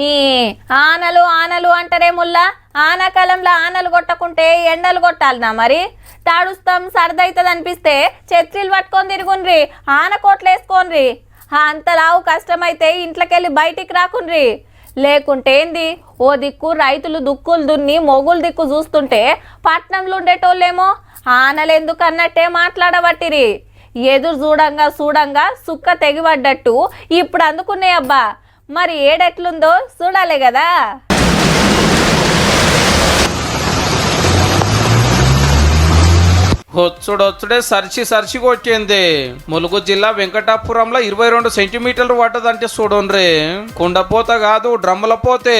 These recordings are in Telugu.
ఈ ఆనలు ఆనలు అంటారే ముల్లా ఆనకాలంలో ఆనలు కొట్టకుంటే ఎండలు కొట్టాలనా మరి తాడుస్తాం సరదైతుంది అనిపిస్తే ఛత్రీలు పట్టుకొని తిరుగుండ్రి ఆన కోట్లు వేసుకోండ్రి అంతలావు కష్టమైతే ఇంట్లోకెళ్ళి బయటికి రాకుండ్రి లేకుంటే ఏంది ఓ దిక్కు రైతులు దుక్కులు దున్ని మొగులు దిక్కు చూస్తుంటే పట్నంలో ఉండేటోళ్ళేమో ఆనలు ఎందుకు అన్నట్టే మాట్లాడబట్టిరి ఎదురు చూడంగా సుక్క తెగిపడ్డట్టు ఇప్పుడు అందుకున్నాయి అబ్బా మరి ఏడెట్లుందో చూడాలి కదా. వచ్చుడొచ్చుడే సరిచి కొట్టింది. ములుగు జిల్లా వెంకటాపురంలో 22 సెంటీమీటర్లు పడ్డదంటే చూడండి. కుండపోత కాదు డ్రమ్ముల పోతే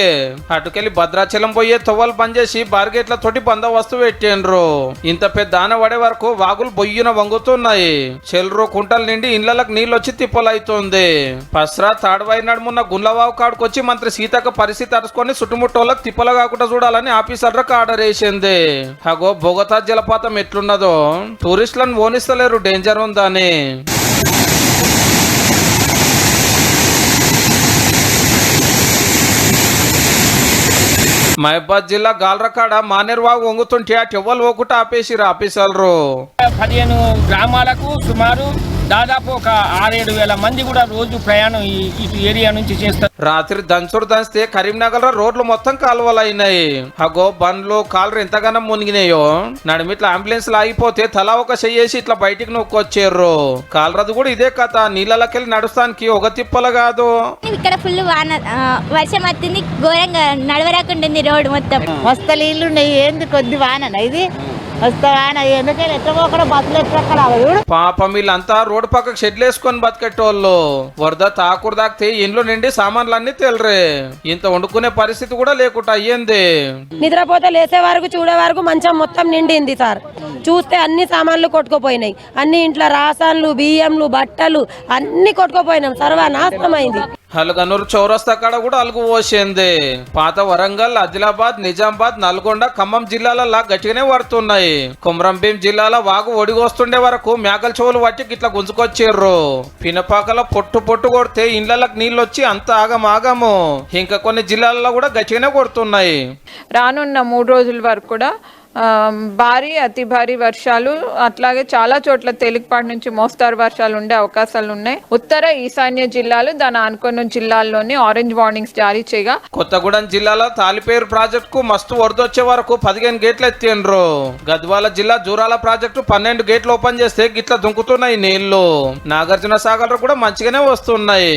అటుకెళ్ళి భద్రాచలం పోయే తొవ్వలు పనిచేసి బార్గెట్ల తోటి బందోబస్తు పెట్టిండ్రు. ఇంత పెద్ద ఆన పడే వరకు వాగులు బొయ్యిన వంగుతున్నాయి. చెల్రు కుంటల నిండి ఇళ్లకు నీళ్ళొచ్చి తిప్పలైతుంది. పస్రా తాడువాయి నడుమున్న గుండ్లవాగు కాడుకొచ్చి మంత్రి సీతక్క పరిస్థితి అరుచుకొని చుట్టుముట్టోళ్ళకి తిప్పలు కాకుండా చూడాలని ఆఫీసర్లకు ఆర్డర్ వేసింది. అగో బొగతా జలపాతం ఎట్లున్నదో టూరిస్టులను ఓనిస్తలేరు, డేంజర్ ఉందని. మహబాద్ జిల్లా గాల్రకాడ మానేర్వాగు వంగుతుంటే ఆ చెవ్వలు ఓకుట ఆపేసిరు ఆఫీసర్లు. 15 గ్రామాలకు సుమారు దాదాపు ఒక 6-7 వేల మంది కూడా రోజు ప్రయాణం ఇటు ఏరియా నుంచి చేస్తారు. రాత్రి దంచుడు దంచితే కరీంనగర్ లో రోడ్లు మొత్తం కాలువలైనాయి. అగో బండ్లు కాళ్ళు ఎంతగానో మునిగినాయో. నడిమిట్లా అంబులెన్స్ ఆగిపోతే తలా ఒక చెయ్యేసి ఇట్లా బయటికి నొక్కొచ్చారు. కాలరదు కూడా ఇదే కథ. నీళ్ళకెళ్ళి నడుస్తానికి ఒక తిప్పలు కాదు. ఇక్కడ ఫుల్ వాన వర్షం వస్తుంది, ఘోరంగా నడవరాకుంటుంది రోడ్డు మొత్తం. మస్తు నీళ్ళు ఉన్నాయి. ఏంది కొద్ది వాన ఇది వస్తా వాన ఎందుకంటే ఎట్లా బస్సులు ఎట్లా పాపం వీళ్ళంతా రోడ్డు పక్కకు షెడ్లు వేసుకొని బతికెట్టోళ్ళు. వరద తాకుడు తాకితే ఇంట్లో నిండి సామాన్లన్నీ తెలరే. ఇంత వండుకునే పరిస్థితి కూడా లేకుండా అయ్యింది. నిద్రపోతే లేసే వరకు చూడే వరకు మంచం మొత్తం నిండింది సార్. చూస్తే అన్ని సామాన్లు కొట్టుకుపోయినాయి. అన్ని ఇంట్లో రాసాన్లు బియ్యంలు బట్టలు అన్ని కొట్టుకుపోయినాం. సర్వనాశనమైంది. హల్గనూరు చౌరస్తా కాడ కూడా అలుగు పోసింది. పాత వరంగల్, ఆదిలాబాద్, నిజామాబాద్, నల్గొండ, ఖమ్మం జిల్లాలలో గట్టిగానే పడుతున్నాయి. కొమరంభీం జిల్లాలో వాగు ఒడిగొస్తుండే వరకు మేకల చెవులు పట్టి గిట్లా గుంజుకొచ్చిర్రు. పినపాకలో పొట్టు కొడితే ఇండ్లకు నీళ్ళు వచ్చి అంత ఆగము. ఇంకా కొన్ని జిల్లాలలో కూడా గట్టిగానే కొడుతున్నాయి. రానున్న 3 రోజుల వరకు కూడా భారీ అతి భారీ వర్షాలు అట్లాగే చాలా చోట్ల తేలికపాటి నుంచి మోస్తారు వర్షాలు ఉండే అవకాశాలు ఉన్నాయి. ఉత్తర ఈశాన్య జిల్లాలు దాని ఆనుకున్న జిల్లాల్లోని ఆరెంజ్ వార్నింగ్స్ జారీ చేయగా కొత్తగూడెం జిల్లాలో తాలిపేరు ప్రాజెక్టు కు మస్తు వరదొచ్చే వరకు 15 గేట్లు ఎత్తిండ్రు. గద్వాల జిల్లా జూరాల ప్రాజెక్టు 12 గేట్లు ఓపెన్ చేస్తే గిట్ల దుంకుతున్నాయి నీళ్లు. నాగార్జున సాగర్ కూడా మంచిగానే వస్తున్నాయి.